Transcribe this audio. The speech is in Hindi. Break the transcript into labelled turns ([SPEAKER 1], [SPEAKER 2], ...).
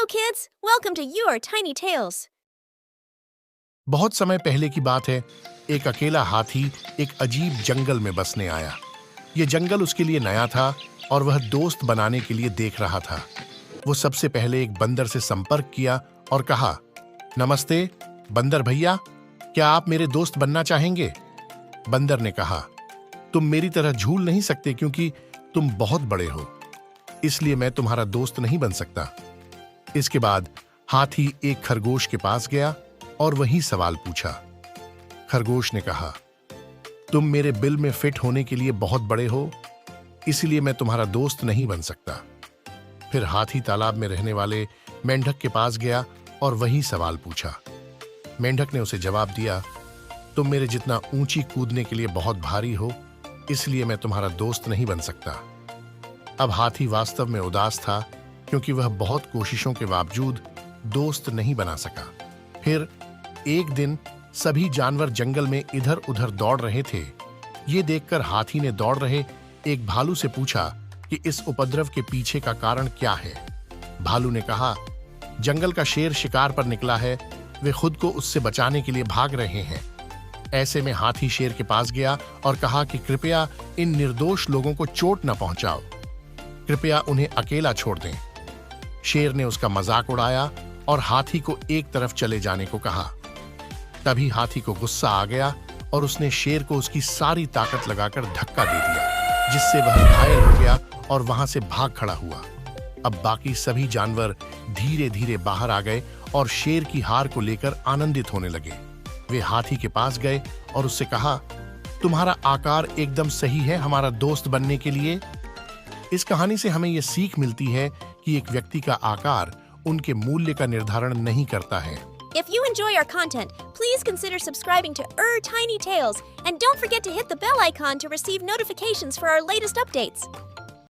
[SPEAKER 1] Hello kids, welcome to your Tiny Tales.
[SPEAKER 2] बहुत समय पहले की बात है। एक अकेला हाथी एक अजीब जंगल में बसने आया। ये जंगल उसके लिए नया था और वह दोस्त बनाने के लिए देख रहा था। वो सबसे पहले एक बंदर से संपर्क किया और कहा, नमस्ते बंदर भैया, क्या आप मेरे दोस्त बनना चाहेंगे? बंदर ने कहा, तुम मेरी तरह झूल नहीं सकते क्योंकि तुम बहुत बड़े हो, इसलिए मैं तुम्हारा दोस्त नहीं बन सकता। इसके बाद हाथी एक खरगोश के पास गया और वही सवाल पूछा। खरगोश ने कहा, तुम मेरे बिल में फिट होने के लिए बहुत बड़े हो, इसलिए मैं तुम्हारा दोस्त नहीं बन सकता। फिर हाथी तालाब में रहने वाले मेंढक के पास गया और वही सवाल पूछा। मेंढक ने उसे जवाब दिया, तुम मेरे जितना ऊंची कूदने के लिए बहुत भारी हो, इसलिए मैं तुम्हारा दोस्त नहीं बन सकता। अब हाथी वास्तव में उदास था क्योंकि वह बहुत कोशिशों के बावजूद दोस्त नहीं बना सका। फिर एक दिन सभी जानवर जंगल में इधर उधर दौड़ रहे थे। ये देखकर हाथी ने दौड़ रहे एक भालू से पूछा कि इस उपद्रव के पीछे का कारण क्या है। भालू ने कहा, जंगल का शेर शिकार पर निकला है, वे खुद को उससे बचाने के लिए भाग रहे हैं। ऐसे में हाथी शेर के पास गया और कहा कि कृपया इन निर्दोष लोगों को चोट न पहुंचाओ, कृपया उन्हें अकेला छोड़ दें। शेर ने उसका मजाक उड़ाया और हाथी को एक तरफ चले जाने को कहा। तभी हाथी को गुस्सा आ गया और उसने शेर को उसकी सारी ताकत लगाकर धक्का दे दिया, जिससे वह घायल हो गया और वहां से भाग खड़ा हुआ। अब बाकी सभी जानवर धीरे धीरे बाहर आ गए और शेर की हार को लेकर आनंदित होने लगे। वे हाथी के पास गए और उससे कहा, तुम्हारा आकार एकदम सही है हमारा दोस्त बनने के लिए। इस कहानी से हमें यह सीख मिलती है कि एक व्यक्ति का आकार उनके मूल्य का निर्धारण नहीं करता है।
[SPEAKER 1] If you enjoy our content, please consider subscribing to Tiny Tales and don't forget to hit the bell icon to receive notifications for our latest updates.